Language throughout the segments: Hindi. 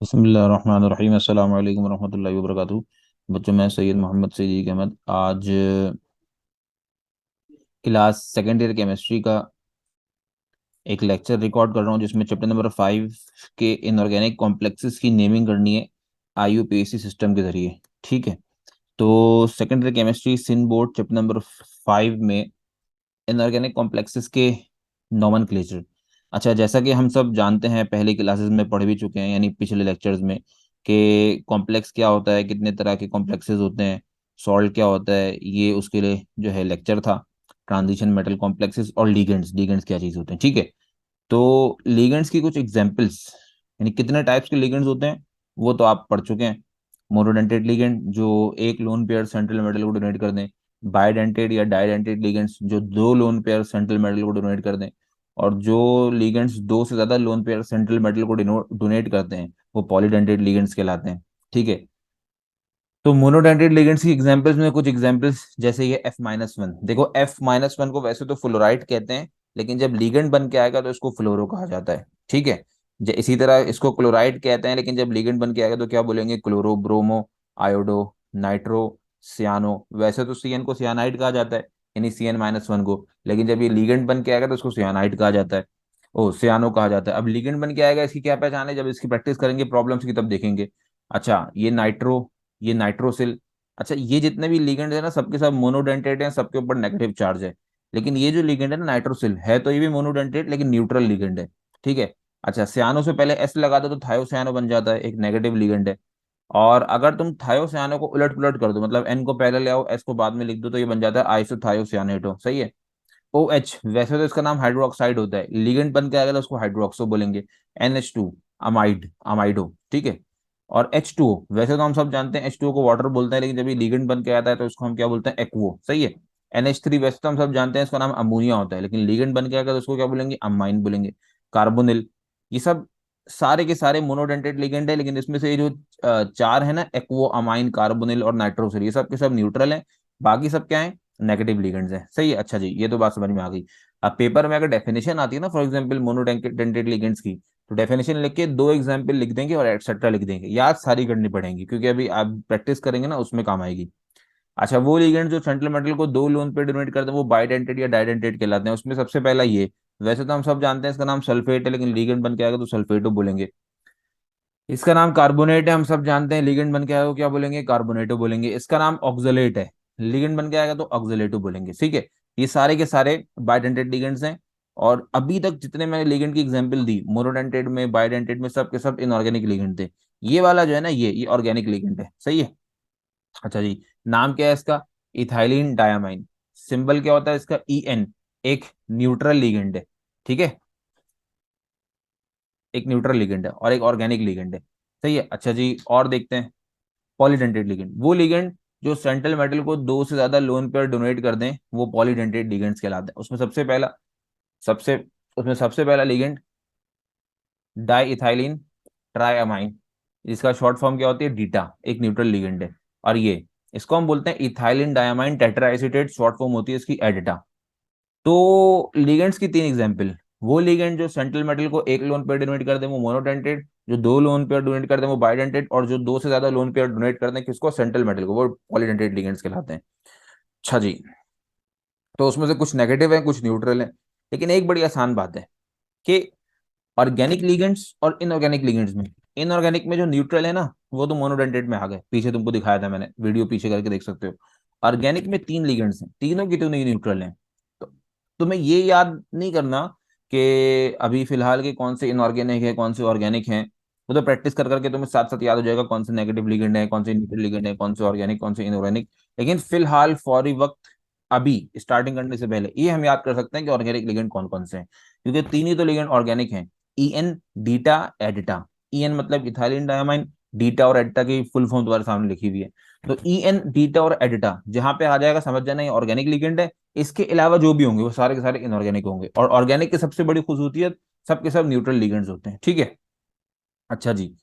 बिस्मिल्लाहिर्रहमानिर्रहीम अस्सलाम वालेकुम रहमतुल्लाहि व बरकातुहू। बच्चों, मैं सैयद मोहम्मद सईद अहमद आज क्लास सेकेंड ईयर केमिस्ट्री का एक लेक्चर रिकॉर्ड कर रहा हूँ जिसमें चैप्टर नंबर 5 के इनऑर्गेनिक कॉम्प्लेक्सेस की नेमिंग करनी है आईयूपीएसी सिस्टम के जरिए। ठीक है, तो second year chemistry Sindh board chapter number 5 में इनऑर्गेनिक कॉम्प्लेक्सेस के नोमेनक्लेचर। अच्छा, जैसा कि हम सब जानते हैं, पहले क्लासेस में पढ़ भी चुके हैं, यानी पिछले लेक्चर्स में, कि कॉम्प्लेक्स क्या होता है, कितने तरह के कॉम्प्लेक्सेस होते हैं, सॉल्ट क्या होता है, ये उसके लिए जो है लेक्चर था। ट्रांजिशन मेटल कॉम्प्लेक्सेस और लीगेंड्स, लीगेंड्स क्या चीज़ होते हैं। ठीक है, तो लीगेंड्स की कुछ एग्जांपल्स, यानी कितने टाइप्स के लीगेंड्स होते हैं वो तो आप पढ़ चुके हैं। मोनोडेंटेट लीगेंड जो एक लोन पेयर सेंट्रल मेटल को डोनेट कर दें, बाइडेंटेट या डाइडेंटेट लीगेंड्स जो दो लोन पेयर सेंट्रल मेटल को डोनेट कर दें, और जो लीगेंड्स दो से ज्यादा लोन पेयर सेंट्रल मेटल को डोनेट करते हैं वो पॉलीडेंटेट लीगेंड्स कहलाते हैं। ठीक है, तो मोनोडेंटेट लिगेंड्स की एग्जांपल्स में कुछ एग्जांपल्स जैसे ये F-1। देखो, F-1 को वैसे तो फ्लोराइड कहते हैं, लेकिन जब लिगेंड बन के आएगा तो इसको फ्लोरो कहा जाता है। ठीक है, इसी तरह इसको क्लोराइड कहते हैं, लेकिन जब लिगेंड बन के आएगा तो क्या बोलेंगे? Chloro, bromo, iodo, nitro, cyano. वैसे तो सीएन को सियानाइड कहा जाता है, यानी CN-1 को, लेकिन जब ये लिगेंड बन के आएगा तो इसको सियानाइड कहा जाता है, ओ सियानो कहा जाता है। अब लिगेंड बन के आएगा, इसकी क्या पहचान है? जब इसकी प्रैक्टिस करेंगे प्रॉब्लम्स की तब देखेंगे। अच्छा, ये नाइट्रो, ये नाइट्रोसिल। अच्छा, ये जितने भी लिगेंड है ना, सबके सब मोनोडेंटेट हैं, सबके ऊपर नेगेटिव चार्ज है। लेकिन ये जो लिगेंड है ना नाइट्रोसिल, है तो ये भी मोनोडेंटेट लेकिन न्यूट्रल लिगेंड है। ठीक है। अच्छा, सियानो से पहले एस लगा दो तो थायोसियानो बन जाता है, एक नेगेटिव लिगेंड है। और अगर तुम थायोसियानो को उलट पुलट कर दो, मतलब एन को पहले ले आओ एस को बाद में लिख दो, तो ये बन जाता है आइसोथायोसियानेटो। सही है। ओ एच, वैसे तो इसका नाम हाइड्रोक्साइड होता है, लिगेंड बन के आएगा तो उसको हाइड्रोक्सो बोलेंगे। NH2, amide, amido. ठीक है। और H2O, वैसे तो हम सब जानते हैं H2O को वाटर बोलते हैं, लेकिन जब ये लिगेंड बन के आता है तो इसको हम क्या बोलते हैं? एक्वो। सही है। NH3, वैसे तो हम सब जानते हैं इसका नाम अमोनिया होता है, लेकिन लिगेंड बन के आएगा तो उसको क्या बोलेंगे? अमाइन बोलेंगे। कार्बोनिल। ये सब सारे के सारे मोनोडेंटेट लिगेंड है, लेकिन इसमें से ये जो चार है ना, एक्वो, अमाइन, कार्बोनिल और नाइट्रोसिल, ये सब के सब न्यूट्रल है। बाकी सब क्या है? नेगेटिव लिगेंड्स है। सही है। अच्छा जी, ये तो बात समझ में आ गई। अब पेपर में अगर डेफिनेशन आती है ना, फॉर एग्जांपल मोनोडेंटेट लिगेंड्स की, तो डेफिनेशन लिख के दो एग्जाम्पल लिख देंगे और एटसेट्रा लिख देंगे, याद सारी करनी पड़ेंगी क्योंकि अभी आप प्रैक्टिस करेंगे ना उसमें काम आएगी। अच्छा, वो लिगेंड जो सेंट्रल मेटल को दो लोन पे डोनेट करते हैं वो बाइडेंटेट या डाइडेंटेट कहलाते हैं। उसमें सबसे पहला ये, वैसे तो हम सब जानते हैं इसका नाम सल्फेट है, लेकिन लिगेंड बन के आएगा तो सल्फेटो बोलेंगे। इसका नाम कार्बोनेट है, हम सब जानते हैं, लिगेंड बन के आएगा तो क्या बोलेंगे? कार्बोनेटो बोलेंगे। इसका नाम ऑक्सलेट है, लिगेंड बन के आएगा तो ऑक्सलेटो बोलेंगे। ठीक है। ये सारे के सारे बाइडेंटेट लिगेंड्स हैं। और अभी तक जितने मैंने लिगेंड की एग्जांपल दी, मोनोडेंटेट में, बाइडेंटेट में, सब के सब इनऑर्गेनिक लिगेंड थे। ये वाला जो है ना, ये ऑर्गेनिक लिगेंड है। सही है। अच्छा जी, नाम क्या है इसका? Ethylene diamine. सिंबल क्या होता है इसका? EN। एक न्यूट्रल लिगेंड है। ठीक है, एक न्यूट्रल लिगेंड है और एक ऑर्गेनिक लिगेंड है। सही है। अच्छा जी, और देखते हैं। पॉलीडेंटेट लिगेंड, वो लिगेंड जो सेंट्रल मेटल को दो से ज्यादा लोन पेयर डोनेट कर दें, वो पॉलीडेंटेट लिगेंड्स कहलाते हैं। सबसे उसमें सबसे पहला लिगेंड डाई इथाइलिन ट्राइअमाइन, जिसका शॉर्ट फॉर्म क्या होती है? डीटा, एक न्यूट्रल लिगेंड है। और ये, इसको हम बोलते हैं इथाइलिन डायमाइन टेट्राएसीटेट, शॉर्ट फॉर्म होती है इसकी एडिटा। तो लिगेंड्स की तीन एग्जांपल, वो लिगेंड जो सेंट्रल मेटल को एक लोन पेयर डोनेट कर दे वो मोनोडेंटेट, जो दो लोन पेयर डोनेट कर दे वो बाइडेंटेट, और जो दो से ज्यादा लोन पेयर डोनेट कर दें किसको? सेंट्रल मेटल को, वो पॉलीडेंटेट लिगेंड्स कहलाते हैं। अच्छा जी, तो उसमें से कुछ नेगेटिव है कुछ न्यूट्रल है, लेकिन एक बड़ी आसान बात है कि ऑर्गेनिक लिगेंड्स और इनऑर्गेनिक लिगेंड्स में, इनऑर्गेनिक में जो न्यूट्रल है ना वो तो मोनोडेंटेट में आ गए, पीछे तुमको दिखाया था मैंने, वीडियो पीछे करके देख सकते हो। ऑर्गेनिक में तीन लिगेंड्स हैं, तीनों की तीनों न्यूट्रल हैं। तो तुम्हें ये याद नहीं करना कि अभी फिलहाल के कौन से इनऑर्गेनिक है कौन से ऑर्गेनिक हैं, वो तो प्रैक्टिस कर करके तुम्हें साथ साथ याद हो जाएगा कौन से नेगेटिव लिगेंड है, कौन से न्यूट्रल लिगेंड है, कौन से ऑर्गेनिक, कौन से इनऑर्गेनिक। लेकिन फिलहाल फौरी वक्त, अभी स्टार्टिंग करने से पहले ये हम याद कर सकते हैं कि ऑर्गेनिक लिगेंड कौन कौन से हैं, क्योंकि तीन ही तो लिगेंड ऑर्गेनिक हैं। EN, डीटा, एडिटा। EN मतलब इथाइलिन डायमाइन, डीटा और एडिटा की फुल फॉर्म तुम्हारे सामने लिखी हुई है। तो EN, डीटा और एडिटा जहां पे आ जाएगा समझ जाना ये ऑर्गेनिक लिगेंड है। इसके अलावा जो भी होंगे वो सारे के सारे इनऑर्गेनिक होंगे, और ऑर्गेनिक की सबसे बड़ी खूबसूरत, सबके सब न्यूट्रल लिगेंड्स होते हैं। ठीक है। अच्छा जी,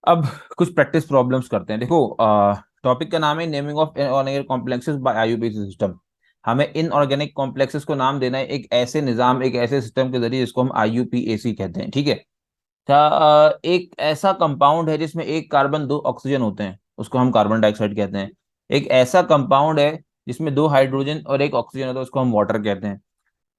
अब कुछ प्रैक्टिस प्रॉब्लम्स करते हैं। देखो, टॉपिक का नाम है naming of inorganic complexes by IUPAC system. हमें इनऑर्गेनिक कॉम्प्लेक्सेस को नाम देना है एक ऐसे निजाम, एक ऐसे सिस्टम के जरिए जिसको हम IUPAC कहते हैं। ठीक है। एक ऐसा कंपाउंड है जिसमें एक कार्बन दो ऑक्सीजन होते हैं, उसको हम कार्बन डाइऑक्साइड कहते हैं। एक ऐसा कंपाउंड है जिसमें दो हाइड्रोजन और एक ऑक्सीजन होता है, उसको हम वाटर कहते हैं।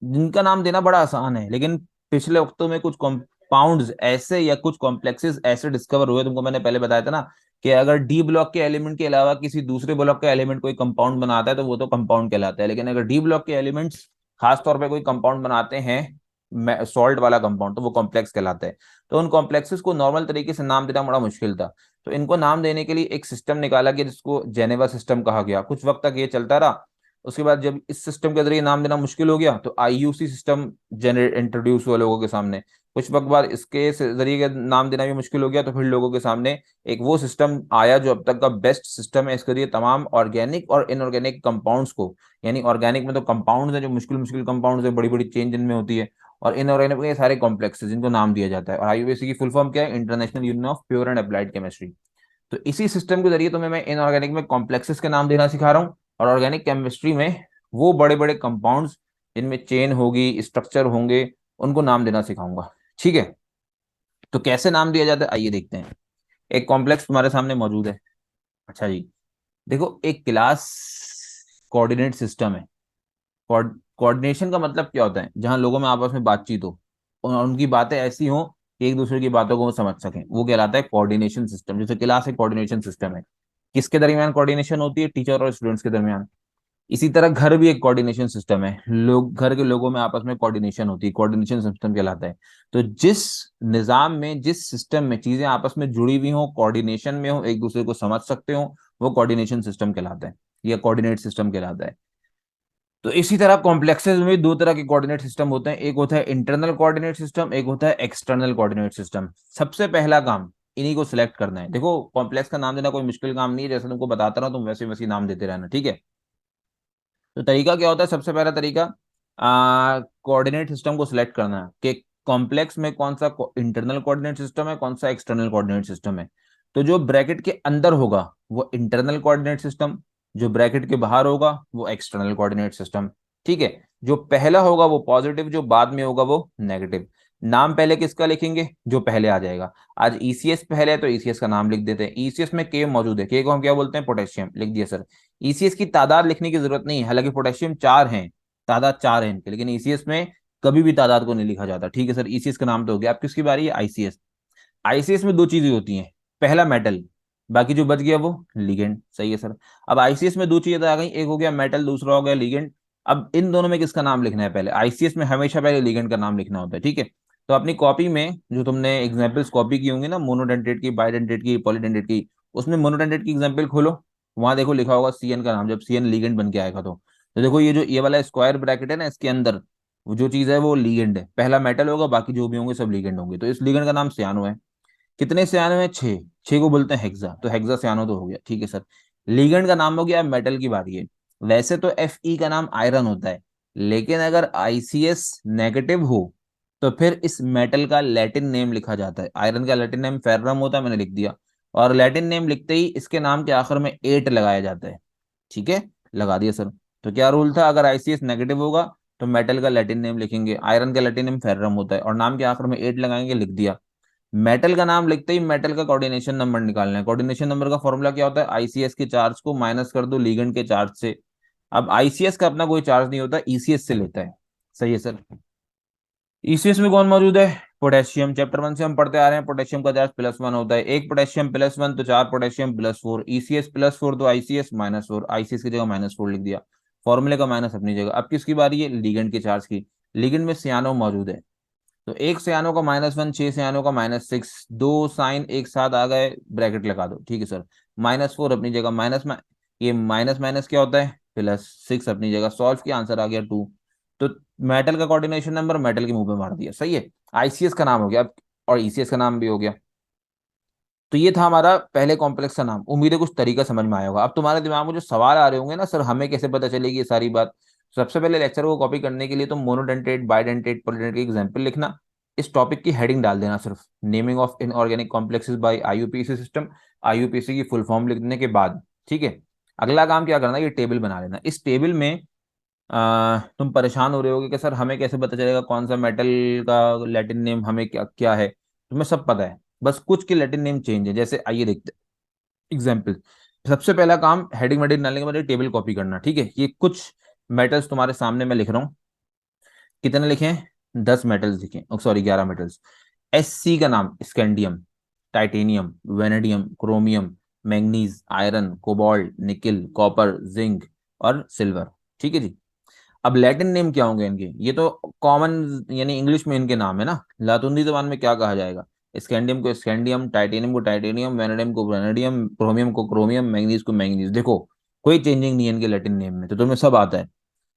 जिनका नाम देना बड़ा आसान है, लेकिन पिछले वक्तों में कुछ कंपाउंड्स ऐसे या कुछ कॉम्प्लेक्सेस ऐसे डिस्कवर हुए, तुमको मैंने पहले बताया था ना, कि अगर डी ब्लॉक के एलिमेंट के अलावा किसी दूसरे ब्लॉक का एलिमेंट कोई कंपाउंड बनाता है तो वो तो कंपाउंड कहलाता है, लेकिन अगर डी ब्लॉक के एलिमेंट्स खास तौर पे कोई कंपाउंड बनाते हैं सॉल्ट वाला कंपाउंड, तो वो कॉम्प्लेक्स कहलाता है। तो उन कॉम्प्लेक्सेस को नॉर्मल तरीके से नाम देना बड़ा मुश्किल था। तो इनको नाम देने के लिए एक सिस्टम निकाला गया जिसको जेनेवा सिस्टम कहा गया। कुछ वक्त तक ये चलता रहा। उसके बाद जब इस सिस्टम के जरिए नाम देना मुश्किल हो गया तो आईयूसी सिस्टम जनरेट इंट्रोड्यूस हुआ लोगों के सामने। कुछ वक्त बाद इसके जरिए का नाम देना भी मुश्किल हो गया, तो फिर लोगों के सामने एक वो सिस्टम आया जो अब तक का बेस्ट सिस्टम है। इसके जरिए तमाम ऑर्गेनिक और इनऑर्गेनिक कंपाउंड्स को, यानी ऑर्गेनिक में तो कंपाउंड्स हैं जो मुश्किल मुश्किल कंपाउंड्स है, बड़ी बड़ी चेंज इनमें होती है, और इनऑर्गेनिक में ये सारे कॉम्प्लेक्स जिनको नाम दिया जाता है। और आईयूसी की फुल फॉर्म क्या है? International union of pure and applied chemistry. तो इसी सिस्टम के जरिए तुम्हें मैं इनऑर्गेनिक में कॉम्प्लेक्सेस के नाम देना सिखा रहा हूँ, और ऑर्गेनिक केमिस्ट्री में वो बड़े बड़े कंपाउंड्स जिनमें चेन होगी, स्ट्रक्चर होंगे, उनको नाम देना सिखाऊंगा। ठीक है, तो कैसे नाम दिया जाता है आइए देखते हैं। एक कॉम्प्लेक्स तुम्हारे सामने मौजूद है। अच्छा जी, देखो एक क्लास कोऑर्डिनेट सिस्टम है। कोऑर्डिनेशन का मतलब क्या होता है? जहां लोगों में आपस में बातचीत हो और उनकी बातें ऐसी हो कि एक दूसरे की बातों को वो समझ सकें, वो कहलाता है कोऑर्डिनेशन सिस्टम। जैसे क्लास एक कोऑर्डिनेशन सिस्टम है। किसके दरमियान कोऑर्डिनेशन होती है? टीचर और स्टूडेंट्स के दरमियान। इसी तरह घर भी एक कोऑर्डिनेशन सिस्टम है, लोग घर के लोगों में आपस में कोऑर्डिनेशन होती है, कोऑर्डिनेशन सिस्टम कहलाता है। तो जिस निजाम में, जिस सिस्टम में चीजें आपस में जुड़ी हुई हो, कोऑर्डिनेशन में हो, एक दूसरे को समझ सकते हो, वो कोऑर्डिनेशन सिस्टम कहलाता है, या कोऑर्डिनेट सिस्टम कहलाता है। तो इसी तरह कॉम्प्लेक्सेस में भी दो तरह के कोऑर्डिनेट सिस्टम होते हैं, एक होता है इंटरनल कोऑर्डिनेट सिस्टम, एक होता है एक्सटर्नल कोऑर्डिनेट सिस्टम। सबसे पहला काम इन्हीं को सिलेक्ट करना है। देखो कॉम्प्लेक्स का नाम देना कोई मुश्किल काम नहीं है, जैसे तुमको बताता रहा तुम वैसे वैसे नाम देते रहना, ठीक है। तो तरीका क्या होता है? सबसे पहला तरीका कोऑर्डिनेट सिस्टम को सिलेक्ट करना है कि कॉम्प्लेक्स में कौन सा इंटरनल कोऑर्डिनेट सिस्टम है, कौन सा एक्सटर्नल कोऑर्डिनेट सिस्टम है। तो जो ब्रैकेट के अंदर होगा वो इंटरनल कोऑर्डिनेट सिस्टम, जो ब्रैकेट के बाहर होगा वो एक्सटर्नल कोऑर्डिनेट सिस्टम। ठीक है, जो पहला होगा वो पॉजिटिव, जो बाद में होगा वो नेगेटिव। नाम पहले किसका लिखेंगे? जो पहले आ जाएगा। आज ईसीएस पहले है तो ईसीएस का नाम लिख देते हैं। ईसीएस में के मौजूद है, के को हम क्या बोलते हैं? पोटेशियम। लिख दिया सर। ईसीएस की तादाद लिखने की जरूरत नहीं है, हालांकि पोटेशियम चार हैं, तादाद चार है इनकी, लेकिन ईसीएस में कभी भी तादाद को नहीं लिखा जाता। ठीक है सर, ईसीएस का नाम तो हो गया। अब किसकी बारी है? आईसीएस। आईसीएस में दो चीजें होती हैं, पहला मेटल, बाकी जो बच गया वो लिगेंड। सही है सर। अब आईसीएस में दो चीजें तो आ गई, एक हो गया मेटल, दूसरा हो गया लिगेंड। अब इन दोनों में किसका नाम लिखना है? पहले आईसीएस में हमेशा पहले लिगेंड का नाम लिखना होता है, ठीक है। तो अपनी कॉपी में जो तुमने एग्जाम्पल्स कॉपी की होंगी ना, मोनोडेंटेट की, बाइडेंटेट की, पॉलीडेंटेट की, उसमें मोनोडेंटेट की एग्जाम्पल खोलो, वहां देखो लिखा होगा सीएन का नाम, जब सीएन लिगेंड बन के आएगा तो देखो ये जो ये वाला स्क्वायर ब्रैकेट है ना, इसके अंदर वो जो चीज है वो लिगेंड है। पहला मेटल होगा, बाकी जो भी होंगे सब लिगेंड होंगे, तो इस लिगेंड का नाम सियानो है। कितने सियानो है? छह। छह को बोलते हैं हेक्सा, तो हेक्सा सियानो तो हो गया, ठीक है सर। लिगेंड का नाम हो गया। मेटल की बारी है। वैसे तो Fe का नाम आयरन होता है, लेकिन अगर आईसीएस नेगेटिव हो तो फिर इस मेटल का लैटिन नेम लिखा जाता है। आयरन का लैटिन नेम फेर्रम होता है, मैंने लिख दिया। और लैटिन नेम लिखते ही इसके नाम के आखिर में एट लगाया जाता है। ठीक है, लगा दिया सर। तो क्या रूल था? अगर आईसीएस नेगेटिव होगा तो मेटल का लैटिन नेम लिखेंगे, आयरन का लैटिन नेम फेर्रम होता है, और नाम के आखिर में एट लगाएंगे, लिख दिया। मेटल का नाम लिखते ही मेटल का कोऑर्डिनेशन नंबर निकालना है। कोऑर्डिनेशन नंबर का फॉर्मूला क्या होता है? आईसीएस के चार्ज को माइनस कर दो लिगेंड के चार्ज से। अब आईसीएस का अपना कोई चार्ज नहीं होता, ईसीएस से लेता है। सही है सर। ईसीएस में कौन मौजूद है? पोटेशियम। चैप्टर वन से हम पढ़ते आ रहे हैं, पोटेशियम का चार्ज +1 होता है। एक पोटेशियम +1 तो चार पोटेशियम +4, ईसीएस +4 तो आईसीएस -4, आईसीएस की जगह -4 लिख दिया। फॉर्मूले का माइनस अपनी जगह। अब किसकी बारी है? लिगेंड के चार्ज की। लिगेंड में सियानो मौजूद है, तो एक सियानो का -1, छह सियानो का -6, दो साइन एक साथ आ गए, ब्रैकेट लगा दो, ठीक है सर। -4 अपनी जगह, माइनस में ये माइनस माइनस क्या होता है? +6 अपनी जगह। सॉल्व किया, आंसर आ गया 2। तो मेटल का कोऑर्डिनेशन नंबर मेटल के मुंह पे मार दिया, सही है। आईसीएस का नाम हो गया अब, और ईसीएस का नाम भी हो गया। तो ये था हमारा पहले कॉम्प्लेक्स का नाम। उम्मीद है कुछ तरीका समझ में आया होगा। अब तुम्हारे दिमाग में जो सवाल आ रहे होंगे ना, सर हमें कैसे पता चलेगी ये सारी बात। सबसे पहले लेक्चर को कॉपी करने के लिए तुम मोनोडेंटेट, बाइडेंटेट, पॉलीडेंटेट की एग्जांपल लिखना। इस टॉपिक की हेडिंग डाल देना सिर्फ, naming of inorganic complexes by IUPAC system. IUPAC की फुल फॉर्म लिखने के बाद, ठीक है, अगला काम क्या करना, ये टेबल बना लेना। इस टेबल में तुम परेशान हो रहे होगे कि सर हमें कैसे पता चलेगा कौन सा मेटल का लैटिन नेम हमें क्या क्या है। तुम्हें सब पता है, बस कुछ के लैटिन नेम चेंज है। जैसे आइए देखते हैं एग्जाम्पल। सबसे पहला काम हेडिंग वेडिंग डालने के बाद टेबल कॉपी करना, ठीक है। ये कुछ मेटल्स तुम्हारे सामने मैं लिख रहा हूँ। कितने लिखे हैं? 10 मेटल्स लिखे, सॉरी 11 मेटल्स। एस सी का नाम scandium, titanium, vanadium, chromium, manganese, iron, cobalt, nickel, copper, zinc और सिल्वर। ठीक है जी। अब लैटिन नेम क्या होंगे इनके? ये तो कॉमन यानी इंग्लिश में इनके नाम है ना, लातूनी जबान में क्या कहा जाएगा? स्कैंडियम को स्कैंडियम, टाइटेनियम को टाइटेनियम, वेनेडियम को वेनेडियम, क्रोमियम को क्रोमियम, मैंगनीज को मैंगनीज। देखो कोई चेंजिंग नहीं है इनके लैटिन नेम में, तो तुम्हें सब आता है।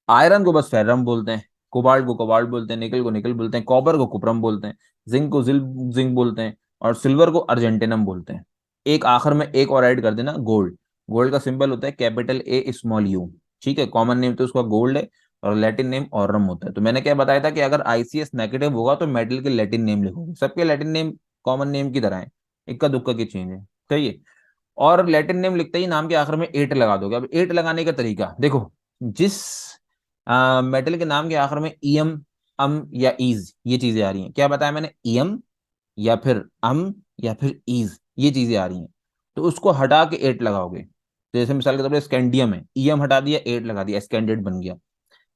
आयरन को बस फेरम बोलते हैं, कोबाल्ट को कोबाल्ट बोलते हैं, निकल को निकल बोलते हैं, कॉपर को कुप्रम बोलते हैं, जिंक को जिंक बोलते हैं, और सिल्वर को अर्जेंटिनम बोलते हैं। एक आखिर में एक और ऐड कर देना, गोल्ड। गोल्ड का सिंबल होता है कैपिटल ए स्मॉल यू। ठीक है, कॉमन नेम तो उसका गोल्ड है, और लैटिन नेम ऑरम होता है। तो मैंने क्या बताया था कि अगर आईसीएस नेगेटिव होगा तो मेटल के लैटिन नेम लिखोगे। सबके लैटिन नेम कॉमन नेम की तरह है, इक्का दुक्का की चेंज है। सही है। और लैटिन नेम लिखते ही नाम के आखिर में एट लगा दोगे। अब एट लगाने का तरीका देखो, जिस मेटल के नाम के आखिर में ईएम, अम या ईज ये चीजें आ रही हैं, क्या बताया मैंने? ईएम या फिर अम या फिर ईज ये चीजें आ रही हैं, तो उसको हटा के एट लगाओगे। तो जैसे मिसाल के तौर पर स्कैंडियम है, ईएम हटा दिया, एट लगा दिया, स्कैंडेड बन गया।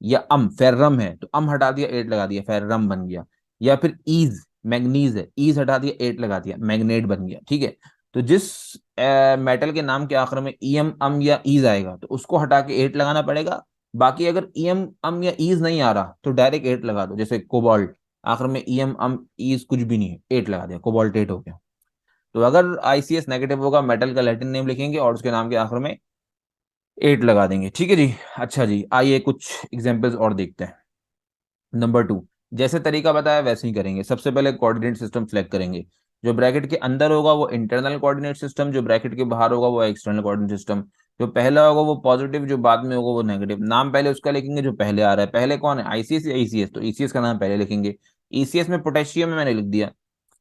या फेर्रम है तो हटा दिया, एट लगा दिया, फेर्रम बन गया। या फिर ईज, मैग्नीज है, ईज हटा दिया, एट लगा दिया, मैग्नेट बन गया। ठीक है। तो जिस मेटल के नाम के आखिर में ईएम, अम या ईज आएगा तो उसको हटा के एट लगाना पड़ेगा। बाकी अगर ईएम, अम या ईज नहीं आ रहा तो डायरेक्ट एट लगा दो। जैसे कोबाल्ट, आखिर में ईएम, अम, ईज कुछ भी नहीं है, एट लगा दिया, कोबाल्ट एट हो गया। तो अगर आईसीएस नेगेटिव होगा, मेटल का लैटिन नेम लिखेंगे और उसके नाम के आखिर में एट लगा देंगे। ठीक है जी। अच्छा जी, आइए कुछ एग्जांपल्स और देखते हैं। नंबर 2, जैसे तरीका बताया वैसे ही करेंगे। सबसे पहले कोऑर्डिनेट सिस्टम सेलेक्ट करेंगे। जो ब्रैकेट के अंदर होगा वो इंटरनल कोऑर्डिनेट सिस्टम, जो ब्रैकेट के बाहर होगा वो एक्सटर्नल कोऑर्डिनेट सिस्टम। जो पहला होगा वो पॉजिटिव, जो बाद में होगा वो नेगेटिव। नाम पहले उसका लिखेंगे जो पहले आ रहा है। पहले कौन है, आईसीएस या ईसीएस? तो ईसीएस का नाम पहले लिखेंगे। ईसीएस में पोटेशियम है, मैंने लिख दिया।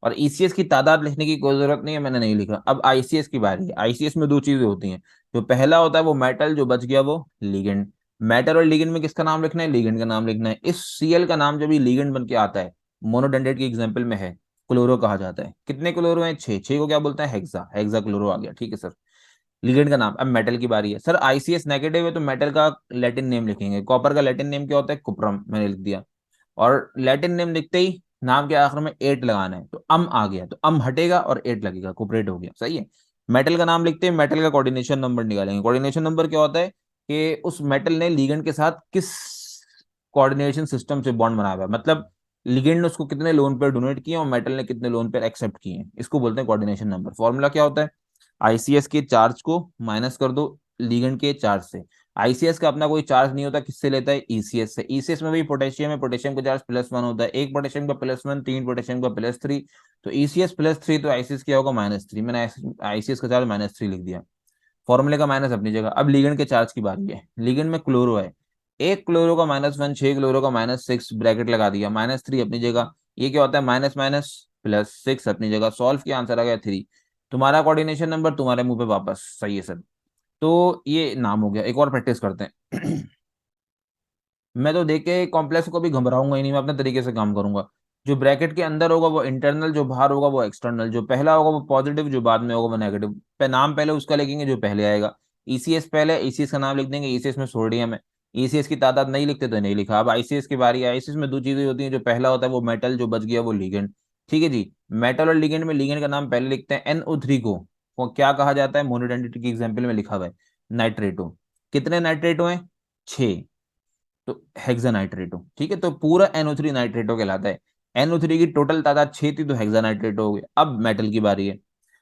और ईसीएस की तादाद लिखने की कोई जरूरत नहीं है, मैंने नहीं लिखा। अब आईसीएस की बारी है। आईसीएस में दो चीजें होती हैं। जो पहला होता है वो मेटल, जो बच गया वो लिगेंड। मेटल और लिगेंड में किसका नाम लिखना है? लिगेंड का नाम लिखना है। इस सीएल का नाम जब ये लिगेंड बन के आता है, मोनोडेंडेट की एग्जांपल में है, क्लोरो कहा जाता है। कितने क्लोरो हैं? 6। 6 को क्या बोलते हैं? हेक्सा। हेक्सा क्लोरो आ गया। ठीक है सर, लिगेंड का नाम। अब मेटल की बारी है। सर आईसीएस नेगेटिव है तो मेटल का लैटिन नेम लिखेंगे। कॉपर का लैटिन नेम क्या होता है? कुप्रम, मैंने लिख दिया। और लैटिन नेम लिखते ही नाम के आखिर में एट लगाना है, तो अम आ गया, तो अम हटेगा और एट लगेगा, कुपरेट हो गया। सही है। मेटल का नाम लिखते हैं, मेटल का कोऑर्डिनेशन नंबर निकालेंगे। कोऑर्डिनेशन नंबर क्या होता है कि उस मेटल ने लिगेंड के साथ किस कोऑर्डिनेशन सिस्टम से बॉन्ड बनाया हुआ है, मतलब लिगेंड ने उसको कितने लोन पेयर डोनेट किए और मेटल ने कितने लोन पेयर एक्सेप्ट किए हैं, इसको बोलते हैं कोऑर्डिनेशन नंबर। फॉर्मूला क्या होता है? आईसीएस के चार्ज को माइनस कर दो लिगेंड के चार्ज से। आईसीएस का अपना कोई चार्ज नहीं होता, किससे लेता है? ईसीएस से। ईसीएस में भी पोटेशियम है, पोटेशियम का चार्ज +1 होता है। एक पोटेशियम का +1, 3 पोटेशियम का +3। तो ईसीएस +3 तो आईसीएस क्या होगा? -3। मैंने आईसीएस का चार्ज -3 लिख दिया। फॉर्मूले का माइनस अपनी जगह। अब लिगेंड के चार्ज की बारी है। लिगेंड में क्लोरो है, एक क्लोरो का -1, 6 क्लोरो का -6, ब्रैकेट लगा दिया, -3 अपनी जगह। ये क्या होता है? माइनस माइनस +6 अपनी जगह। सॉल्व किया, आंसर आ गया 3। तुम्हारा कोऑर्डिनेशन नंबर तुम्हारे मुंह पे वापस। सही है सर। तो ये नाम हो गया। एक और प्रैक्टिस करते हैं। मैं तो देख के कॉम्प्लेक्स को भी घबराऊंगा ही नहीं, मैं अपने तरीके से काम करूंगा। जो ब्रैकेट के अंदर होगा वो इंटरनल, जो बाहर होगा वो एक्सटर्नल। जो पहला होगा वो पॉजिटिव, जो बाद में होगा वो नेगेटिव। पे नाम पहले उसका लिखेंगे जो पहले आएगा। ईसीएस पहले, ईसीएस का नाम लिख देंगे। ईसीएस में सोडियम है, ईसीएस की तादाद नहीं लिखते तो नहीं लिखा। अब आईसीएस की बारी है। आईसीएस में दो चीजें होती हैं, जो पहला होता है वो मेटल, जो बच गया वो लिगेंड। ठीक है जी। मेटल और लिगेंड में लिगेंड का नाम पहले लिखते हैं। NO3 को वो क्या कहा जाता है? मोनोडेंडिटी की एग्जाम्पल में लिखा हुआ है नाइट्रेटो। कितने नाइट्रेटो हैं? 6। तो हेक्सानाइट्रेटो। ठीक है, तो पूरा NO3 नाइट्रेटो कहलाता है। NO3 की टोटल तादाद 6 थी, तो हेक्सानाइट्रेटो हो गया। अब मेटल की बारी है।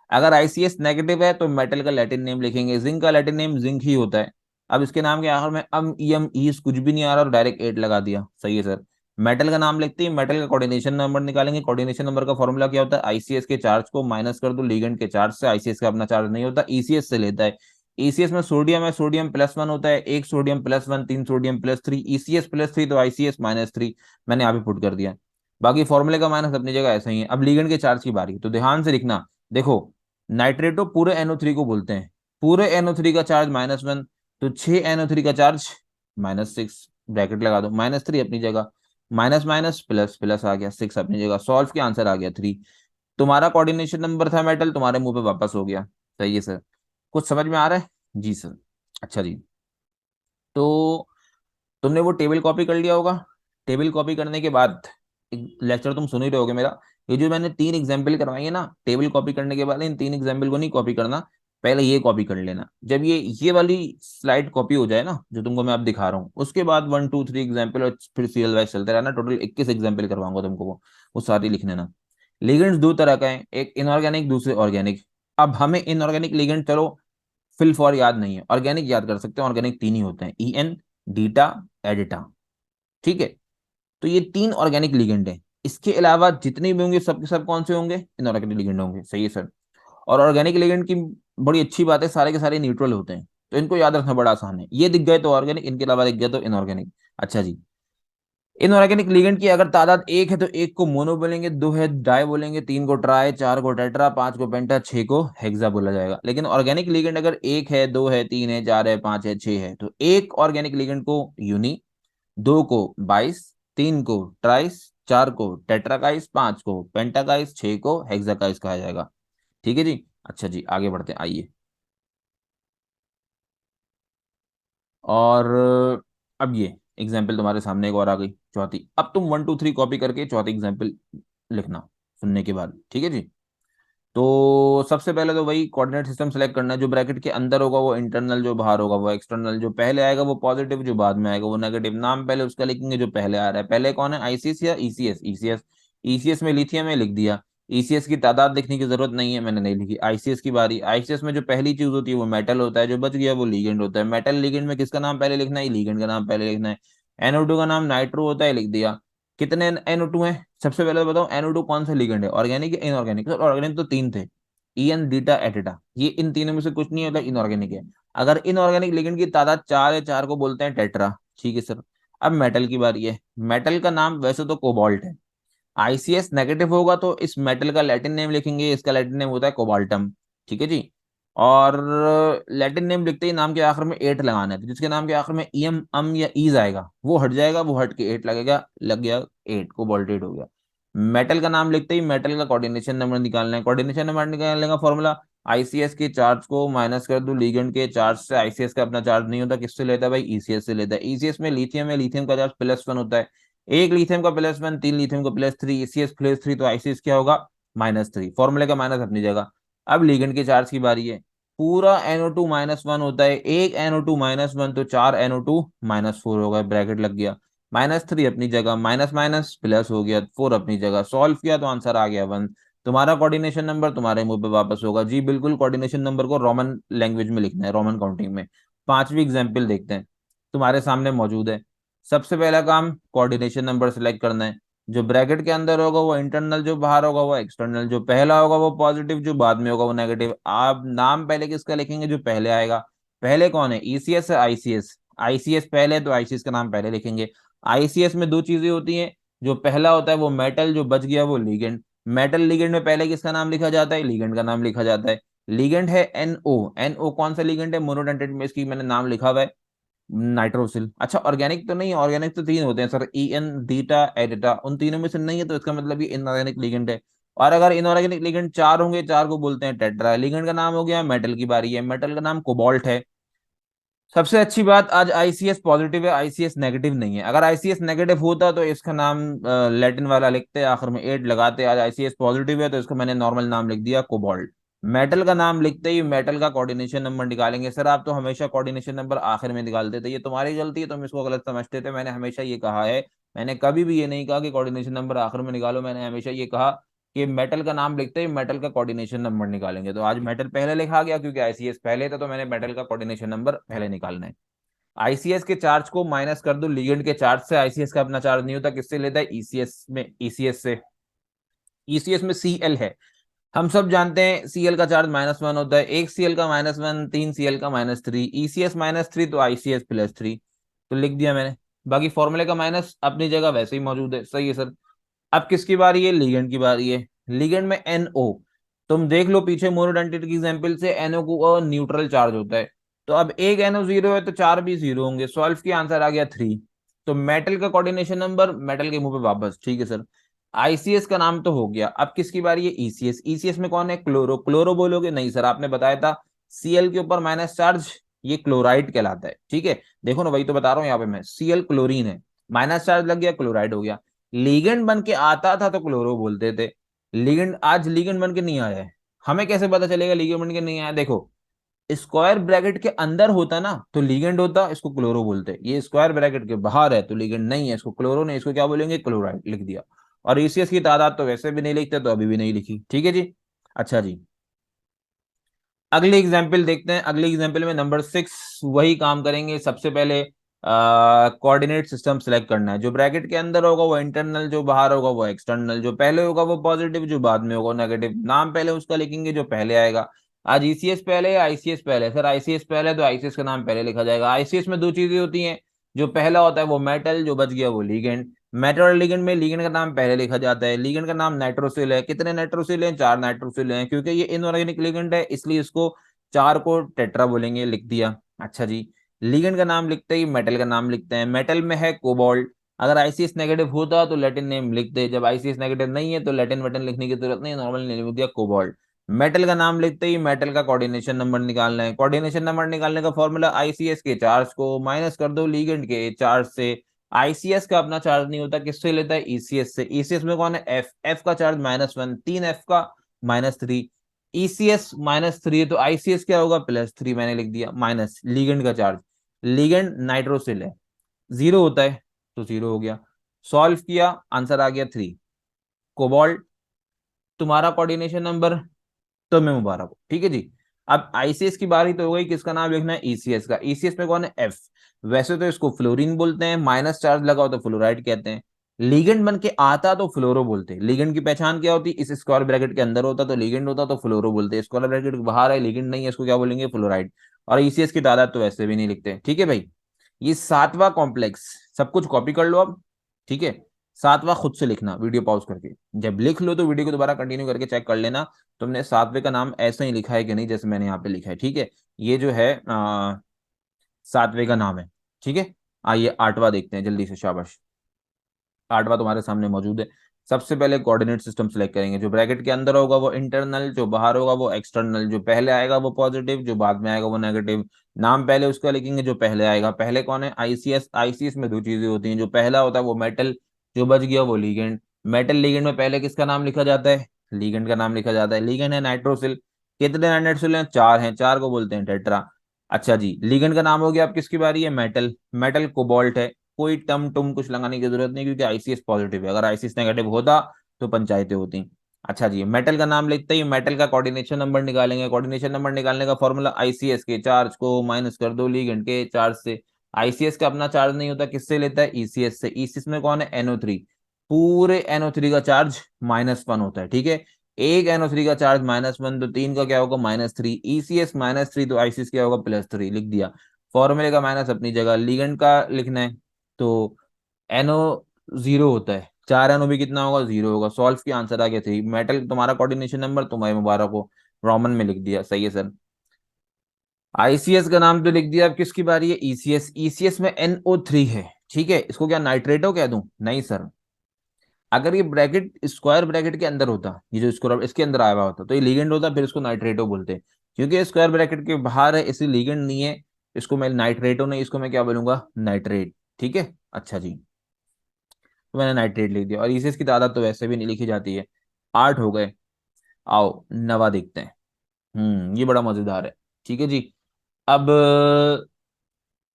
अगर आईसीएस नेगेटिव है तो मेटल का लैटिन नेम लिखेंगे। जिंक का लैटिन नेम जिंक ही होता है। अब इसके नाम के आखिर में अम, ईएम, ईस कुछ भी नहीं आ रहा और डायरेक्ट एट लगा दिया। सही है सर। मेटल का नाम लिखते ही मेटल का कोऑर्डिनेशन नंबर निकालेंगे। कोऑर्डिनेशन नंबर का फॉर्मूला क्या होता है? आईसीएस के चार्ज को माइनस कर दो लिगेंड के चार्ज से। आईसीएस का अपना चार्ज नहीं होता, ईसीएस से लेता है। ईसीएस में सोडियम है, सोडियम +1 होता है। एक सोडियम +1, 3 सोडियम +3, ईसीएस +3 तो आईसीएस -3। मैंने यहाँ पे पुट कर दिया। बाकी फॉर्मूले का माइनस अपनी जगह ऐसा ही है। अब लिगेंड के चार्ज की बारी, तो ध्यान से लिखना। देखो नाइट्रेटो पूरे NO3 को बोलते हैं। पूरे NO3 का चार्ज -1, तो 6 NO3 का चार्ज -6, ब्रैकेट लगा दो, -3 अपनी जगह। माइनस माइनस प्लस, प्लस आ गया 6 अपनी जगह। सॉल्व के आंसर आ गया 3। तुम्हारा कोऑर्डिनेशन नंबर था मेटल, तुम्हारे मुंह पे वापस हो गया। सही है सर। कुछ समझ में आ रहा है? जी सर। अच्छा जी। तो तुमने वो टेबल कॉपी कर लिया होगा। टेबल कॉपी करने के बाद लेक्चर तुम सुन ही रहे होगे मेरा। ये जो मैंने 3 एग्जाम्पल करवाई है ना, टेबल कॉपी करने के बाद इन 3 एग्जाम्पल को नहीं कॉपी करना, पहले ये कॉपी कर लेना। जब ये वाली स्लाइड कॉपी हो जाए ना, जो तुमको मैं अब दिखा रहा हूँ, उसके बाद 1 2 3 एग्जाम्पल और फिर सीरियल वाइज चलते रहना। टोटल 21 एग्जाम्पल करवाऊंगा तुमको, वो सारी लिख लेना। लिगेंड्स दो तरह का है, एक इनऑर्गेनिक, दूसरे ऑर्गेनिक। अब हमें इनऑर्गेनिक लिगेंड चलो फिल फॉर याद नहीं है, ऑर्गेनिक याद कर सकते हैं। ऑर्गेनिक 3 ही होते हैं, EN, डीटा, एडिटा। ठीक है। तो ये 3 ऑर्गेनिक लिगेंड है। इसके अलावा जितने भी होंगे सब के सब कौन से होंगे? इनऑर्गेनिक लिगेंड होंगे। सही है सर। और ऑर्गेनिक लिगेंड की बड़ी अच्छी बात है, सारे के सारे न्यूट्रल होते हैं, तो इनको याद रखना बड़ा आसान है। ये दिख गए तो ऑर्गेनिक, इनके अलावा दिख गया तो इनऑर्गेनिक। अच्छा जी। इनऑर्गेनिक लिगेंड की अगर तादाद एक है तो एक को मोनो बोलेंगे, दो है डाई बोलेंगे, तीन को ट्राई, चार को टेट्रा, पांच को पेंटा, छह को हेक्सा बोला जाएगा। लेकिन ऑर्गेनिक लिगेंड अगर एक है, दो है, तीन है, चार है, पांच है, छह है, तो एक ऑर्गेनिक लिगेंड को यूनी, दो को बाइस, तीन को ट्राइस, चार को टेट्राकाइस, पांच को पेंटाकाइस, छह को हेक्साकाइस कहा जाएगा। ठीक है जी। अच्छा जी, आगे बढ़ते हैं, आइए। और अब ये एग्जाम्पल तुम्हारे सामने एक और आ गई, चौथी। अब तुम 1 2 3 कॉपी करके चौथी एग्जाम्पल लिखना सुनने के बाद। ठीक है जी। तो सबसे पहले तो वही कोऑर्डिनेट सिस्टम सेलेक्ट करना है। जो ब्रैकेट के अंदर होगा वो इंटरनल, जो बाहर होगा वो एक्सटर्नल। जो पहले आएगा वो पॉजिटिव, जो बाद में आएगा वो नेगेटिव। नाम पहले उसका लिखेंगे जो पहले आ रहा है। पहले कौन है, आईसीएस या ईसीएस? ईसीएस। ईसीएस में लिथियम है, लिख दिया। ईसीएस की तादाद लिखने की जरूरत नहीं है, मैंने नहीं लिखी। आईसीएस की बारी। आईसीएस में जो पहली चीज होती है वो मेटल होता है, जो बच गया वो लीगेंड होता है। मेटल लीगेंड में किसका नाम पहले लिखना है? लीगेंड का नाम पहले लिखना है। NO2 का नाम नाइट्रो होता है, लिख दिया। कितने NO2 है? सबसे पहले तो बताओ NO2 कौन सा लीगेंड है, ऑर्गेनिक या इनऑर्गेनिक? ऑर्गेनिक तो 3 थे, EN, डीटा, एटिटा। ये इन तीनों में से कुछ नहीं होता, इनऑर्गेनिक है। अगर इनऑर्गेनिक लिगेंड की तादाद 4 है, 4 को बोलते हैं टेट्रा। ठीक है सर। अब मेटल की बारी है। मेटल का नाम वैसे तो कोबाल्ट है। आईसीएस नेगेटिव होगा तो इस मेटल का लैटिन नेम लिखेंगे, इसका लैटिन नेम होता है कोबाल्टम। ठीक है जी। और लैटिन नेम लिखते ही नाम के आखिर में एट लगाना है, तो जिसके नाम के आखिर में ईएम, अम या ईज आएगा वो हट जाएगा, वो हट के एट लगेगा, लग गया एट, कोबाल्टेट हो गया। मेटल का नाम लिखते ही मेटल का कोऑर्डिनेशन नंबर निकालना है। कोऑर्डिनेशन नंबर निकालने का फॉर्मूला, आईसीएस के चार्ज को माइनस कर दो लिगेंड के चार्ज से। आईसीएस का अपना चार्ज नहीं होता, किससे लेता है भाई? ईसीएस से लेता है। ईसीएस में लिथियम है, लिथियम का चार्ज +1 होता है। एक लिथियम का +1, तीन लिथियम का +3, ईसीएस +3, तो आईसीएस क्या होगा? -3। फॉर्मूले का माइनस अपनी जगह। अब लिगेंड के चार्ज की बारी है। पूरा NO2 -1 होता है, एक NO2 -1 तो चार NO2 -4 होगा, ब्रैकेट लग गया। -3 अपनी जगह, माइनस माइनस प्लस हो गया, 4 अपनी जगह। सॉल्व किया तो आंसर आ गया 1। तुम्हारा कोऑर्डिनेशन नंबर तुम्हारे मुंह पे वापस होगा जी, बिल्कुल। कोऑर्डिनेशन नंबर को रोमन लैंग्वेज में लिखना है, रोमन काउंटिंग में। पांचवी एग्जाम्पल देखते हैं, तुम्हारे सामने मौजूद है। सबसे पहला काम कोऑर्डिनेशन नंबर सेलेक्ट करना है। जो ब्रैकेट के अंदर होगा वो इंटरनल, जो बाहर होगा वो एक्सटर्नल। जो पहला होगा वो पॉजिटिव, जो बाद में होगा वो नेगेटिव। आप नाम पहले किसका लिखेंगे? जो पहले आएगा। पहले कौन है, ईसीएस या आईसीएस? आईसीएस पहले, तो आईसीएस का नाम पहले लिखेंगे। आईसीएस में दो चीजें होती हैं, जो पहला होता है वो मेटल, जो बच गया वो लिगेंड। मेटल लिगेंड में पहले किसका नाम लिखा जाता है? लिगेंड का नाम लिखा जाता है। लिगेंड है NO। NO कौन सा लिगेंड है? मोनोडेंटेट में इसकी मैंने नाम लिखा हुआ है, नाइट्रोसिल। अच्छा, ऑर्गेनिक तो नहीं, ऑर्गेनिक तो 3 होते हैं सर, EN, डीटा, एडिटा। उन तीनों में से नहीं है तो इसका मतलब ये इनऑर्गेनिक लिगेंड है। और अगर इनऑर्गेनिक लिगेंड 4 होंगे, 4 को बोलते हैं टेट्रा। लिगेंड का नाम हो गया। मेटल की बारी है। मेटल का नाम कोबाल्ट है। सबसे अच्छी बात, आज आईसीएस पॉजिटिव है, आईसीएस नेगेटिव नहीं है। अगर आईसीएस नेगेटिव होता तो इसका नाम लैटिन वाला लिखते, आखिर में एट लगाते। आज आईसीएस पॉजिटिव है तो इसको मैंने नॉर्मल नाम लिख दिया, कोबाल्ट। मेटल का नाम लिखते ही मेटल का कोऑर्डिनेशन नंबर निकालेंगे। सर आप तो हमेशा कोऑर्डिनेशन नंबर आखिर में निकालते थे, ये तुम्हारी गलती है, तुम इसको गलत समझते थे। मैंने हमेशा ये कहा है, मैंने कभी भी ये नहीं कहा कि कोऑर्डिनेशन नंबर आखिर में निकालो। मैंने हमेशा ये कहा कि मेटल का नाम लिखते ही मेटल का कोऑर्डिनेशन नंबर निकालेंगे। तो आज मेटल पहले लिखा गया क्योंकि आईसीएस पहले था, तो मैंने मेटल का कोऑर्डिनेशन नंबर पहले निकालना है। आईसीएस के चार्ज को माइनस कर दो लिगेंड के चार्ज से। आईसीएस का अपना चार्ज नहीं होता, किससे लेता है? ईसीएस में, ईसीएस से। ईसीएस में Cl है, हम सब जानते हैं Cl का चार्ज -1 होता है। एक Cl का -1, तीन Cl का -3, ईसीएस -3 तो आईसीएस +3। तो लिख दिया मैंने। बाकी फॉर्मूले का माइनस अपनी जगह वैसे ही मौजूद है। सही है सर। अब किसकी बारी है? लिगेंड की बारी है। लिगेंड में NO, तुम देख लो पीछे मोनोडेंटेट की एग्जांपल से, NO को न्यूट्रल चार्ज होता है। तो अब एक NO 0 है तो चार भी 0 होंगे। सॉल्व की आंसर आ गया 3। तो मेटल का कोऑर्डिनेशन नंबर मेटल के मुंह पे वापस। ठीक है सर। आईसीएस का नाम तो हो गया, अब किसकी बारी है? ईसीएस। ईसीएस में कौन है? क्लोरो। क्लोरो बोलोगे? नहीं सर, आपने बताया था सीएल के ऊपर माइनस चार्ज, ये क्लोराइड कहलाता है। ठीक है, देखो ना, वही तो बता रहा हूँ यहाँ पे मैं, सीएल क्लोरीन है, माइनस चार्ज लग गया, क्लोराइड हो गया। लिगेंड बन के आता था तो क्लोरो बोलते थे, लिगेंड आज लिगेंड बन के नहीं आया है। हमें कैसे पता चलेगा लिगेंड बन के नहीं आया? देखो, स्क्वायर ब्रैकेट के अंदर होता ना तो लिगेंड होता, इसको क्लोरो बोलते। ये स्क्वायर ब्रैकेट के बाहर है तो लिगेंड नहीं है, इसको क्लोरो नहीं, इसको क्या बोलेंगे? क्लोराइड लिख दिया। और ईसीएस की तादाद तो वैसे भी नहीं लिखते, तो अभी भी नहीं लिखी। ठीक है जी। अच्छा जी, अगले एग्जाम्पल देखते हैं। अगले एग्जाम्पल में नंबर 6 वही काम करेंगे। सबसे पहले कोऑर्डिनेट सिस्टम सेलेक्ट करना है। जो ब्रैकेट के अंदर होगा वो इंटरनल, जो बाहर होगा वो एक्सटर्नल, जो पहले होगा वो पॉजिटिव, जो बाद में होगा नेगेटिव। नाम पहले उसका लिखेंगे जो पहले आएगा। आज ईसीएस पहले है, आईसीएस पहले? सर आईसीएस पहले है तो आईसीएस का नाम पहले लिखा जाएगा। आईसीएस में दो चीजें होती हैं, जो पहला होता है वो मेटल, जो बच गया वो लिगेंड। मेटल और लिगेंड में लिगेंड का नाम पहले लिखा जाता है। लिगेंड का नाम नाइट्रोसिल है। कितने नाइट्रोसिल हैं? 4 नाइट्रोसिल हैं, क्योंकि ये इनऑर्गेनिक लिगेंड है इसलिए इसको 4 को टेट्रा बोलेंगे, लिख दिया। अच्छा जी, लिगेंड का नाम लिखते ही मेटल का नाम लिखते हैं। मेटल में है कोबाल्ट। अगर आईसीएस नेगेटिव होता तो लैटिन नेम लिख दे, जब आईसीएस नेगेटिव नहीं है तो लैटिन वेटन लिखने की जरूरत नहीं, नॉर्मल नेम लिख दिया कोबाल्ट। मेटल का नाम लिखते ही मेटल का कोऑर्डिनेशन नंबर निकालना है। कोऑर्डिनेशन नंबर निकालने का फॉर्मूला, आईसीएस के चार्ज को माइनस कर दो लिगेंड के चार्ज से। आईसीएस का अपना चार्ज नहीं होता, किससे लेता है? ईसीएस से। ईसीएस में कौन है? एफ। एफ का चार्ज -1, 3 एफ का -3। ईसीएस -3 है तो आईसीएस क्या होगा? +3, मैंने लिख दिया। माइनस लिगेंड का चार्ज, लिगेंड नाइट्रोसिल है, 0 होता है तो 0 हो गया। सॉल्व किया, आंसर आ गया 3। कोबाल्ट तुम्हारा कोऑर्डिनेशन नंबर, तो मैं मुबारक हूं। ठीक है जी। अब आईसीएस की बारी तो हो गई, किसका नाम लिखना है? ईसीएस का। ईसीएस में कौन है? एफ। वैसे तो इसको फ्लोरीन बोलते हैं, माइनस चार्ज लगा हो तो फ्लोराइड कहते हैं। लिगेंड बन के आता तो फ्लोरो बोलते हैं। लिगेंड की पहचान क्या होती? इस स्क्वायर ब्रैकेट के अंदर होता तो लिगेंड होता तो फ्लोरो बोलते हैं, स्क्वायर ब्रैकेट के बाहर है, लिगेंड नहीं है, इसको क्या बोलेंगे? फ्लोराइड। और ईसीएस की तादाद तो वैसे भी नहीं लिखते। ठीक है भाई, ये 7वां कॉम्प्लेक्स, सब कुछ कॉपी कर लो अब। ठीक है, 7वां खुद से लिखना वीडियो पॉज करके। जब लिख लो तो वीडियो को दोबारा कंटिन्यू करके चेक कर लेना तुमने 7वें का नाम ऐसा ही लिखा है कि नहीं, जैसे मैंने यहाँ पे लिखा है। ठीक है, ये जो है 7वें का नाम है। ठीक है, आइए 8वां देखते हैं जल्दी से, शाबाश। 8वां तुम्हारे सामने मौजूद है। सबसे पहले कोऑर्डिनेट सिस्टम सेलेक्ट करेंगे। जो ब्रैकेट के अंदर होगा वो इंटरनल, जो बाहर होगा वो एक्सटर्नल, जो पहले आएगा वो पॉजिटिव, जो बाद में आएगा वो नेगेटिव। नाम पहले उसका लिखेंगे जो पहले आएगा। पहले कौन है? आईसीएस। आईसीएस में दो चीजें होती हैं, जो पहला होता है वो मेटल, जो बच गया वो लिगेंड। मेटल लिगेंड में पहले किसका नाम लिखा जाता है? लिगेंड का नाम लिखा जाता है। लिगेंड है नाइट्रोसिल। कितने नाइट्रोसिल हैं? 4 हैं, 4 को बोलते हैं टेट्रा। अच्छा जी, लिगेंड का नाम हो गया। अब किसकी बारी है? मेटल। मेटल कोबाल्ट है। कोई टम टुम कुछ लगाने की जरूरत नहीं, क्योंकि आईसीएस पॉजिटिव है। अगर आईसीएस नेगेटिव होता तो पंचायतें होती। अच्छा जी, मेटल का नाम लिखते ही मेटल का कोऑर्डिनेशन नंबर निकालेंगे। कोऑर्डिनेशन नंबर निकालने का फॉर्मूला, आईसीएस के चार्ज को माइनस कर दो लिगेंड के चार्ज से। आईसीएस का अपना चार्ज नहीं होता, किससे लेता है? ईसीएस से। ईसीएस में कौन है? NO3। पूरे NO3 का चार्ज -1 होता है। ठीक है, एक NO3 का चार्ज -1 तो 3 का क्या होगा? -3। ईसीएस -3 तो आईसीएस क्या होगा? +3, लिख दिया। फॉर्मूले का माइनस अपनी जगह, लिगेंड का लिखना है तो NO 0 होता है, 4 NO भी कितना होगा? 0 होगा। सॉल्व की, आंसर आ गया 3। मेटल तुम्हारा कोऑर्डिनेशन नंबर, तुम्हारे मुबारक हो, रोमन में लिख दिया, सही है सर। आईसीएस का नाम तो लिख दिया, अब किसकी बारी है? ईसीएस। ईसीएस में NO3 है। ठीक है, इसको क्या नाइट्रेटो कह दूं? नहीं सर, अगर ये ब्रैकेट स्क्वायर ब्रैकेट के अंदर होता, ये जो स्क्वायर इसके अंदर आया हुआ होता तो ये लीगेंड होता, फिर इसको नाइट्रेटो बोलते। क्योंकि स्क्वायर ब्रैकेट के बाहर है इसलिए लीगेंड नहीं है, इसको मैं नाइट्रेटो नहीं, इसको मैं क्या बोलूंगा? नाइट्रेट। ठीक है, अच्छा जी, तो मैंने नाइट्रेट लिख दिया। और ईसीएस की तादाद तो वैसे भी नहीं लिखी जाती है। 8 हो गए। आओ 9वां देखते हैं। ये बड़ा मजेदार है। ठीक है जी, अब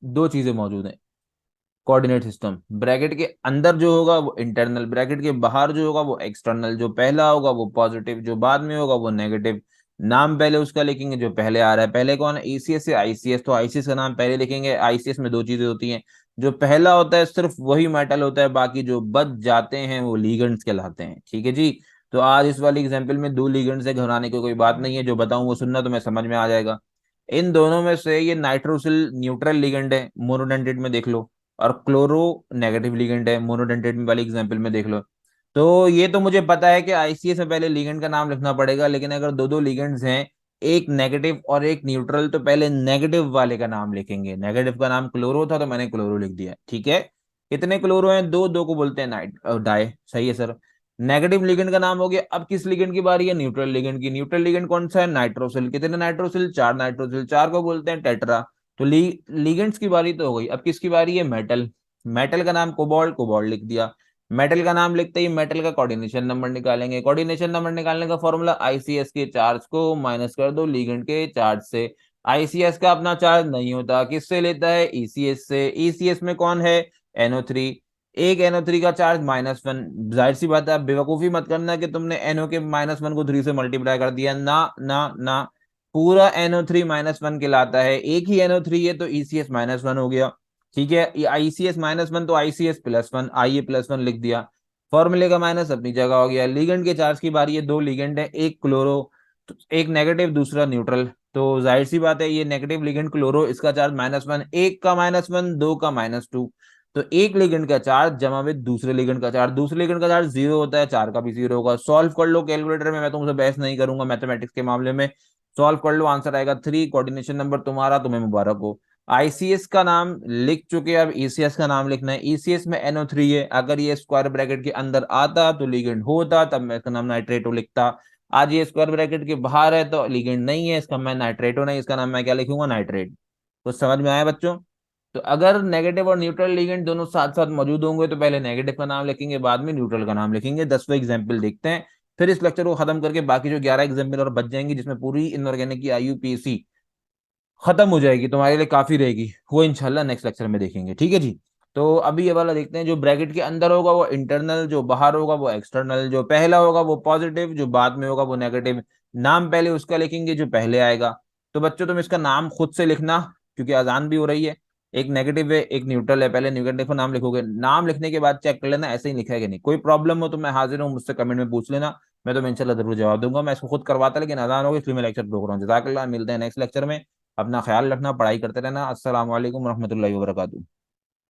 दो चीजें मौजूद हैं। कोऑर्डिनेट सिस्टम, ब्रैकेट के अंदर जो होगा वो इंटरनल, ब्रैकेट के बाहर जो होगा वो एक्सटर्नल, जो पहला होगा वो पॉजिटिव, जो बाद में होगा वो नेगेटिव। नाम पहले उसका लिखेंगे जो पहले आ रहा है। पहले कौन है? ईसीएस से आईसीएस, तो आईसीएस का नाम पहले लिखेंगे। आईसीएस में दो चीजें होती हैं, जो पहला होता है सिर्फ वही मेटल होता है, बाकी जो बच जाते हैं वो लिगेंड्स कहलाते हैं। ठीक है जी, तो आज इस वाली एग्जाम्पल में 2 लिगेंड्स से घबराने की कोई बात नहीं है, जो बताऊं वो सुनना, तुम्हें समझ में आ जाएगा। इन दोनों में से ये नाइट्रोसिल न्यूट्रल लिगेंड है, मोनोडेंटेट में देख लो, और क्लोरो नेगेटिव लिगेंड है, मोनोडेंटेट वाली एग्जांपल में देख लो। तो ये तो मुझे पता है कि आईसीएस में पहले लिगेंड का नाम लिखना पड़ेगा, लेकिन अगर दो दो लिगेंड्स हैं, एक नेगेटिव और एक न्यूट्रल, तो पहले नेगेटिव वाले का नाम लिखेंगे। नेगेटिव का नाम क्लोरो था तो मैंने क्लोरो लिख दिया। ठीक है, कितने क्लोरो हैं? दो, दो को बोलते हैं नाइट डाई, सही है सर। नेगेटिव लिगेंड का नाम हो गया। अब किस लिगेंड की बारी है? न्यूट्रल लिगेंड की। न्यूट्रल लिगेंड कौन सा है? नाइट्रोसिल। कितने नाइट्रोसिल? 4 नाइट्रोसिल। 4 को बोलते हैं टेट्रा। तो लिगेंड्स की बारी तो हो गई। अब किसकी बारी है? मेटल। मेटल का नाम कोबाल्ट, कोबाल्ट लिख दिया। मेटल का नाम लिखते ही मेटल का कोऑर्डिनेशन नंबर निकालेंगे। कोऑर्डिनेशन नंबर निकालने का फॉर्मूला, आईसीएस के चार्ज को माइनस कर दो लिगेंड के चार्ज से। आईसीएस का अपना चार्ज नहीं होता, किससे लेता है? ईसीएस से। ईसीएस में कौन है? NO3। एक NO3 का चार्ज -1। जाहिर सी बात है, आप बेवकूफी मत करना कि तुमने NO के -1 को 3 से मल्टीप्लाई कर दिया। ना ना ना, पूरा NO3 -1 कहलाता है। एक ही NO3 है तो ECS -1 हो गया। ठीक है, ICS -1 तो ICS +1, IE +1 लिख दिया। फॉर्मूले का माइनस अपनी जगह हो गया। लिगेंड के चार्ज की बारी है। दो लिगेंड है, एक क्लोरो, तो एक नेगेटिव दूसरा न्यूट्रल। तो जाहिर सी बात है, ये नेगेटिव लिगेंड क्लोरो, इसका चार्ज -1, एक का -1, दो का -2। तो एक लिगेंड का चार्ज जमा विद दूसरे लिगेंड का चार्ज, दूसरे लिगेंड का चार्ज 0 होता है, 4 का भी 0 होगा। सॉल्व कर लो कैलकुलेटर में, मैं तुमसे बहस नहीं करूंगा मैथमेटिक्स के मामले में। सॉल्व कर लो, आंसर आएगा 3। कोऑर्डिनेशन नंबर तुम्हारा, तुम्हें मुबारक हो। आईसीएस का नाम लिख चुके, अब ईसीएस का नाम लिखना है। ईसीएस में NO3 है, अगर ये स्क्वायर ब्रैकेट के अंदर आता तो लिगेंड होता, तब मैं इसका नाम नाइट्रेटो लिखता। आज ये स्क्वायर ब्रैकेट के बाहर है तो लिगेंड नहीं है, इसका मैं नाइट्रेटो नहीं, इसका नाम मैं क्या लिखूंगा? नाइट्रेट। कुछ समझ में आया बच्चों? तो अगर नेगेटिव और न्यूट्रल लिगेंड दोनों साथ साथ मौजूद होंगे तो पहले नेगेटिव का नाम लिखेंगे, बाद में न्यूट्रल का नाम लिखेंगे। 10वां एग्जाम्पल देखते हैं, फिर इस लेक्चर को खत्म करके बाकी जो 11 एग्जाम्पल और बच जाएंगे, जिसमें पूरी इनऑर्गेनिक की IUPAC खत्म हो जाएगी, तुम्हारे लिए काफी रहेगी, वो इंशाल्लाह नेक्स्ट लेक्चर में देखेंगे। ठीक है जी। तो अभी ये वाला देखते हैं। जो ब्रैकेट के अंदर होगा वो इंटरनल, जो बाहर होगा वो एक्सटर्नल, जो पहला होगा वो पॉजिटिव, जो बाद में होगा वो नेगेटिव। नाम पहले उसका लिखेंगे जो पहले आएगा। तो बच्चों तुम इसका नाम खुद से लिखना, क्योंकि अजान भी हो रही है। एक नेगेटिव है, एक न्यूट्रल है, पहले नेगेटिव का नाम लिखोगे। नाम लिखने के बाद चेक कर लेना ऐसे ही लिखा है कि नहीं। कोई प्रॉब्लम हो तो मैं हाजिर हूँ, मुझसे कमेंट में पूछ लेना, मैं तुम्हें इंशाल्लाह जरूर जवाब दूंगा। मैं इसको खुद करवाता लेकिन अजान होगी इसलिए मैं लेक्चर रोक रहा हूँ। जज़ाकल्लाह, मिलते हैं नेक्स्ट लेक्चर में। अपना ख्याल रखना, पढ़ाई करते रहना। अस्सलाम वालेकुम रहमतुल्लाहि व बरकातुहू।